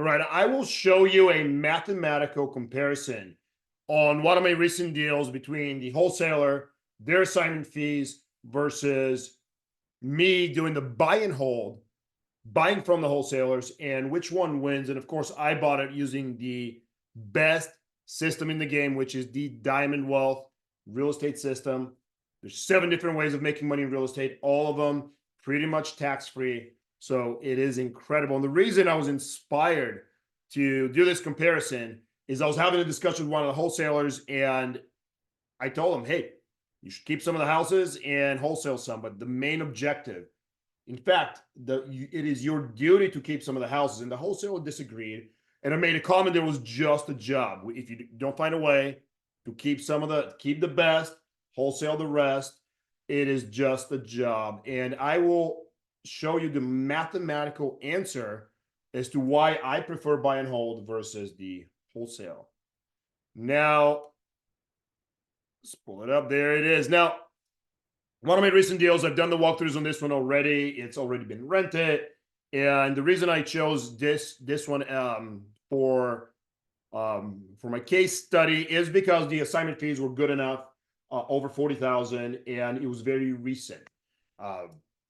right, I will show you a mathematical comparison on one of my recent deals between the wholesaler, their assignment fees versus me doing the buy and hold, buying from the wholesalers, and which one wins. And of course, I bought it using the best system in the game, which is the Diamond Wealth real estate system. There's 7 different ways of making money in real estate, all of them pretty much tax-free. So it is incredible. And the reason I was inspired to do this comparison is I was having a discussion with one of the wholesalers, and I told him, hey, you should keep some of the houses and wholesale some, but the main objective, in fact, it is your duty to keep some of the houses. And the wholesaler disagreed, and I made a comment that was just a job. If you don't find a way to keep keep the best, wholesale the rest, it is just a job. And I will show you the mathematical answer as to why I prefer buy and hold versus the wholesale. Now, let's pull it up. There it is. Now, one of my recent deals, I've done the walkthroughs on this one already. It's already been rented. And the reason I chose this one for my case study is because the assignment fees were good enough, over 40,000, and it was very recent.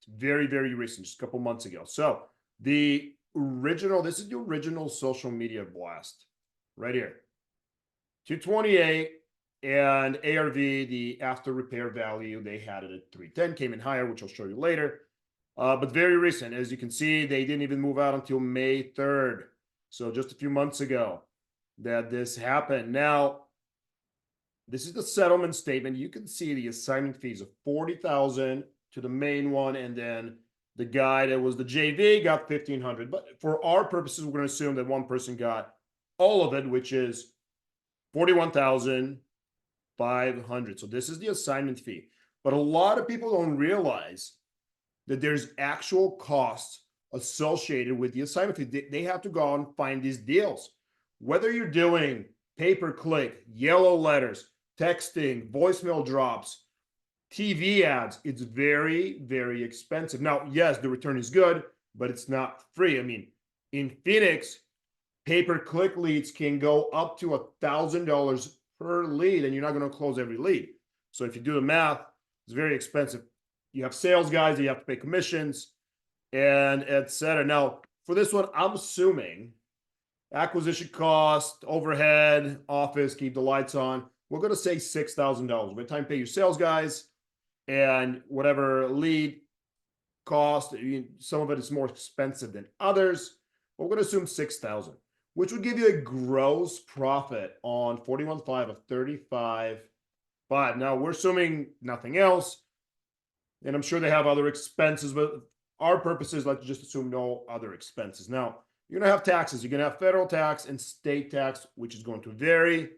Very, very recent, just a couple months ago. So this is the original social media blast right here. 228, and ARV, the after repair value, they had it at 310, came in higher, which I'll show you later. But very recent. As you can see, they didn't even move out until May 3rd. So just a few months ago that this happened. Now, this is the settlement statement. You can see the assignment fees of 40,000 to the main one, and then the guy that was the JV got 1,500. But for our purposes, we're going to assume that one person got all of it, which is 41,500. So this is the assignment fee. But a lot of people don't realize that there's actual costs associated with the assignment fee. They have to go out and find these deals. Whether you're doing pay-per-click, yellow letters, texting, voicemail drops, TV ads, it's very, very expensive. Now, yes, the return is good, but it's not free. I mean, in Phoenix, pay-per-click leads can go up to $1,000 per lead, and you're not going to close every lead. So if you do the math, it's very expensive. You have sales guys, you have to pay commissions, and etc. Now, for this one, I'm assuming acquisition cost, overhead, office, keep the lights on. We're going to say $6,000. By the time you pay your sales guys and whatever lead cost, some of it is more expensive than others. We're going to assume 6,000, which would give you a gross profit on 41.5 of 35.5. Now we're assuming nothing else, and I'm sure they have other expenses, but our purposes, let's just assume no other expenses. Now you're going to have taxes. You're going to have federal tax and state tax, which is going to vary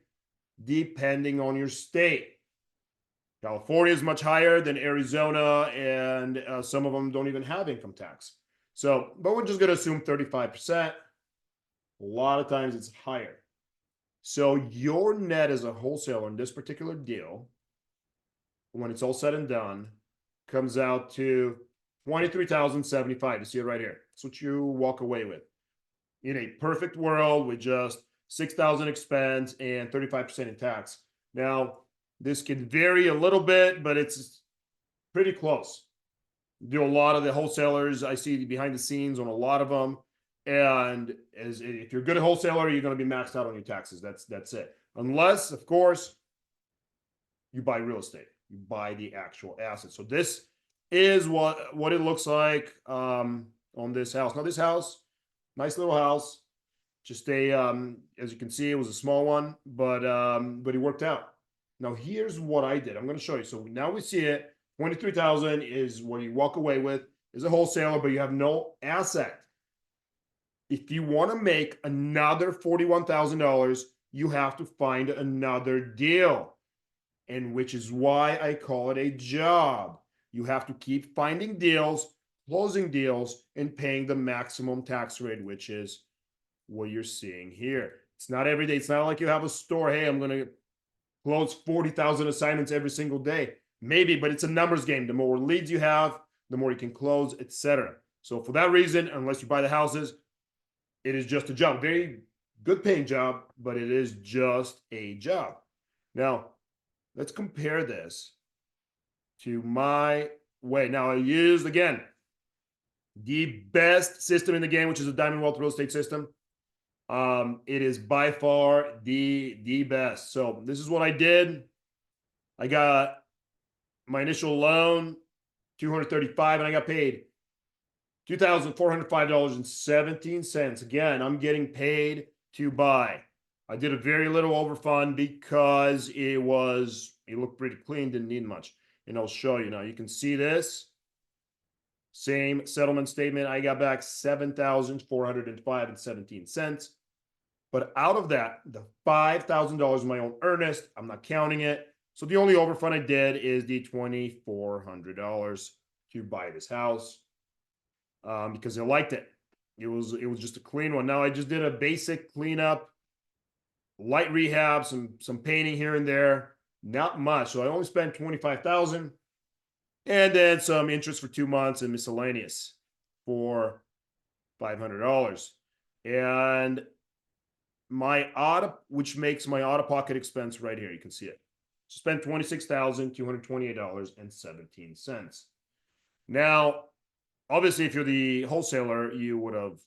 depending on your state. California is much higher than Arizona, and some of them don't even have income tax. So, but we're just going to assume 35%. A lot of times it's higher. So your net as a wholesaler in this particular deal, when it's all said and done, comes out to $23,075. You see it right here. That's what you walk away with. In a perfect world with just 6,000 expense and 35% in tax. Now, this can vary a little bit, but it's pretty close. Do a lot of the wholesalers, I see behind the scenes on a lot of them. And if you're a good wholesaler, you're going to be maxed out on your taxes. That's it. Unless, of course, you buy real estate. You buy the actual asset. So this is what it looks like on this house. Now, this house, nice little house. Just as you can see, it was a small one, but it worked out. Now, here's what I did. I'm going to show you. So now we see it. 23,000 is what you walk away with as a wholesaler, but you have no asset. If you want to make another $41,000, you have to find another deal, and which is why I call it a job. You have to keep finding deals, closing deals, and paying the maximum tax rate, which is what you're seeing here. It's not every day. It's not like you have a store. Hey, I'm going to close 40,000 assignments every single day. Maybe, but it's a numbers game. The more leads you have, the more you can close, etc. So for that reason, unless you buy the houses, it is just a job, very good paying job, but it is just a job. Now, let's compare this to my way. Now, I used, again, the best system in the game, which is a Diamond Wealth real estate system. It is by far the best. So this is what I did. I got my initial loan, $235, and I got paid $2,405.17. Again, I'm getting paid to buy. I did a very little overfund because it looked pretty clean, didn't need much. And I'll show you now. You can see this. Same settlement statement. I got back $7,405.17. But out of that, the $5,000 my own earnest, I'm not counting it. So the only overfund I did is the $2,400 to buy this house because I liked it. It was just a clean one. Now I just did a basic cleanup, light rehab, some painting here and there, not much. So I only spent $25,000, and then some interest for 2 months and miscellaneous for $500. And my which makes my out-of-pocket expense right here. You can see it. Spent $26,228.17. Now, obviously, if you're the wholesaler, you would have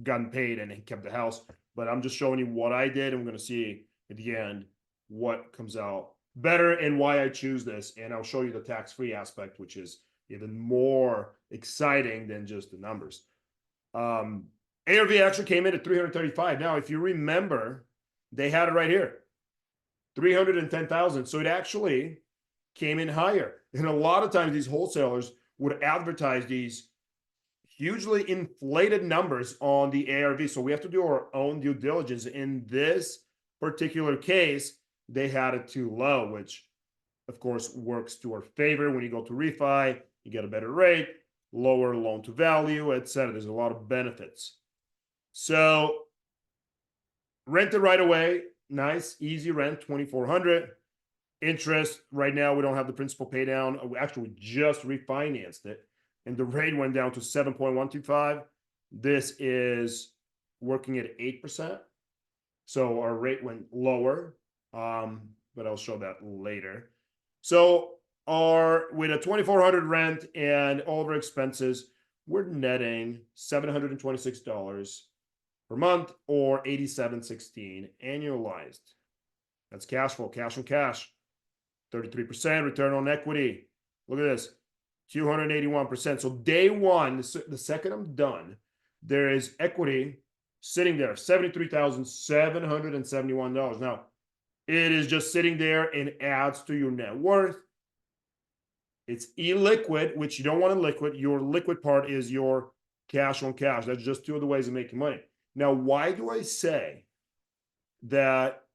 gotten paid and kept the house. But I'm just showing you what I did. And we're going to see at the end what comes out better and why I choose this. And I'll show you the tax-free aspect, which is even more exciting than just the numbers. ARV actually came in at 335. Now, if you remember, they had it right here, 310,000. So it actually came in higher. And a lot of times these wholesalers would advertise these hugely inflated numbers on the ARV. So we have to do our own due diligence. In this particular case, they had it too low, which of course works to our favor. When you go to refi, you get a better rate, lower loan to value, etc. There's a lot of benefits. So rented right away, nice, easy rent, $2,400. Interest right now, we don't have the principal pay down. Actually, we just refinanced it, and the rate went down to 7.125. This is working at 8%. So our rate went lower, but I'll show that later. So with a $2,400 rent and all of our expenses, we're netting $726 per month, or $87.16 annualized. That's cash flow, cash on cash. 33% return on equity. Look at this, 281%. So day one, the second I'm done, there is equity sitting there, $73,771. Now, it is just sitting there and adds to your net worth. It's illiquid, which you don't want to liquid. Your liquid part is your cash on cash. That's just two of the ways of making money. Now, why do I say that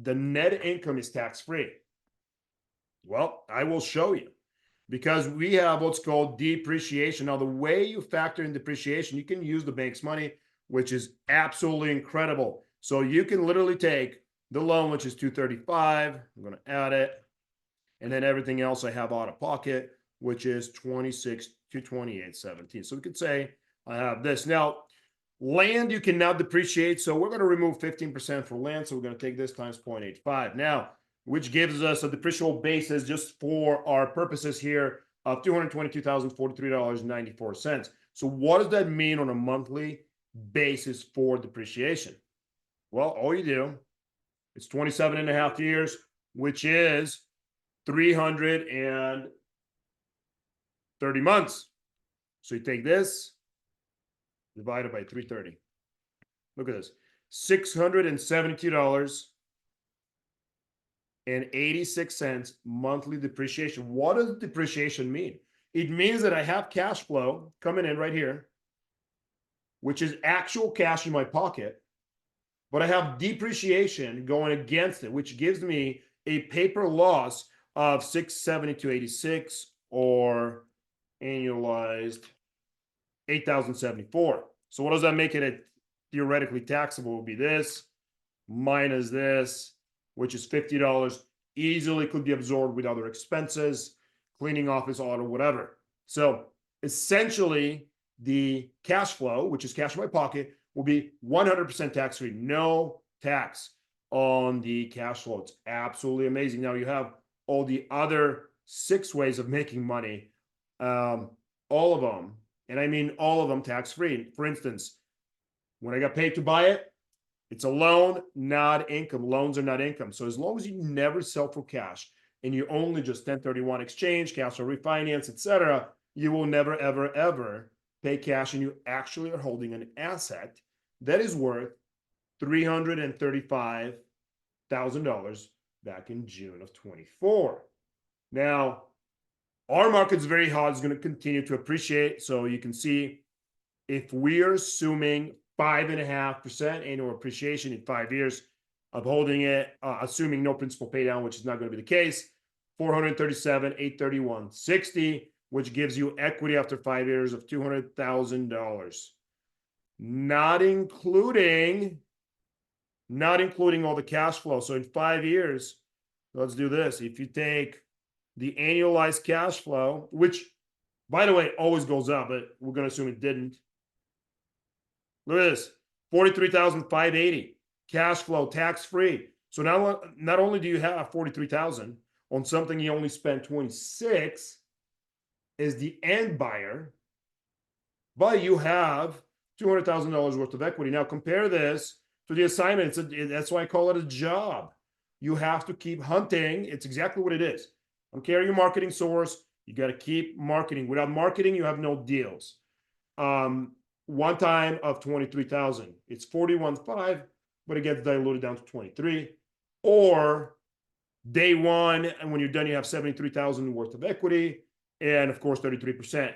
the net income is tax-free? Well, I will show you, because we have what's called depreciation. Now, the way you factor in depreciation, you can use the bank's money, which is absolutely incredible. So you can literally take the loan, which is $235. I'm going to add it. And then everything else I have out of pocket, which is $26,228.17. So we could say I have this. Now, land you can now depreciate. So we're going to remove 15% for land. So we're going to take this times 0.85. Now, which gives us a depreciable basis, just for our purposes here, of $222,043.94. So what does that mean on a monthly basis for depreciation? Well, all you do, it's 27 and a half years, which is 330 months. So you take this, divided by 330. Look at this, $672.86 monthly depreciation. What does depreciation mean? It means that I have cash flow coming in right here, which is actual cash in my pocket, but I have depreciation going against it, which gives me a paper loss of $672.86, or annualized $8,074. So what does that make it theoretically taxable? Would be this minus this, which is $50, easily could be absorbed with other expenses, cleaning office, auto, whatever. So essentially, the cash flow, which is cash in my pocket, will be 100% tax-free, no tax on the cash flow. It's absolutely amazing. Now you have all the other 6 ways of making money, all of them, and I mean all of them tax-free. For instance, when I got paid to buy it, it's a loan, not income. Loans are not income. So as long as you never sell for cash and you only just 1031 exchange, cash or refinance, etc., you will never, ever, ever pay cash, and you actually are holding an asset that is worth $335,000 back in June of 24. Now, our market's very hot. It's going to continue to appreciate. So you can see if we are assuming 5.5% annual appreciation in 5 years of holding it, assuming no principal pay down, which is not going to be the case, 437, 831, 60, which gives you equity after 5 years of $200,000, not including all the cash flow. So in 5 years, let's do this. If you take the annualized cash flow, which, by the way, always goes up, but we're going to assume it didn't. Look at this, 43,580 cash flow, tax-free. So not only do you have 43,000 on something you only spent 26 as the end buyer, but you have $200,000 worth of equity. Now compare this to the assignment. That's why I call it a job. You have to keep hunting. It's exactly what it is. Okay, your marketing source. You got to keep marketing. Without marketing, you have no deals. One time of 23,000, it's 41.5, but it gets diluted down to 23. Or day one, and when you're done, you have 73,000 worth of equity, and of course 33%.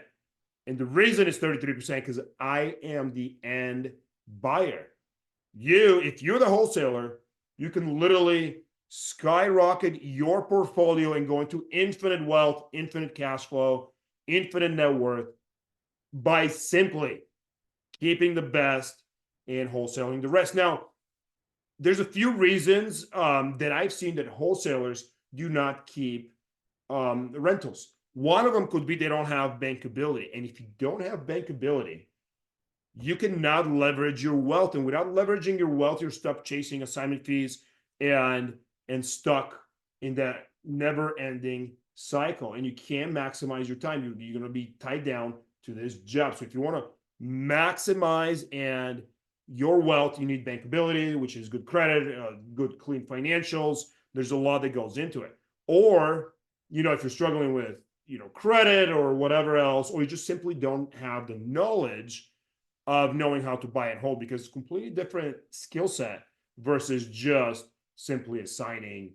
And the reason it's 33% because I am the end buyer. If you're the wholesaler, you can literally skyrocket your portfolio and go into infinite wealth, infinite cash flow, infinite net worth by simply keeping the best and wholesaling the rest. Now, there's a few reasons that I've seen that wholesalers do not keep rentals. One of them could be they don't have bankability. And if you don't have bankability, you cannot leverage your wealth. And without leveraging your wealth, you're stuck chasing assignment fees and stuck in that never-ending cycle. And you can't maximize your time. You're going to be tied down to this job. So if you want to maximize and your wealth, you need bankability, which is good credit, good clean financials. There's a lot that goes into it. Or, if you're struggling with, credit or whatever else, or you just simply don't have the knowledge of knowing how to buy and hold, because it's a completely different skill set versus just simply assigning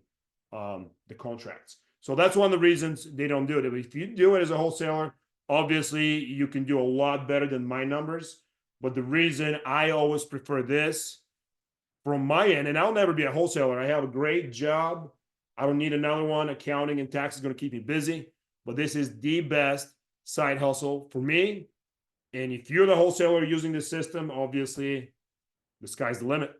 the contracts. So that's one of the reasons they don't do it. If you do it as a wholesaler, obviously you can do a lot better than my numbers. But the reason I always prefer this from my end, and I'll never be a wholesaler. I have a great job. I don't need another one. Accounting and tax is going to keep me busy. But this is the best side hustle for me. And if you're the wholesaler using this system, obviously the sky's the limit.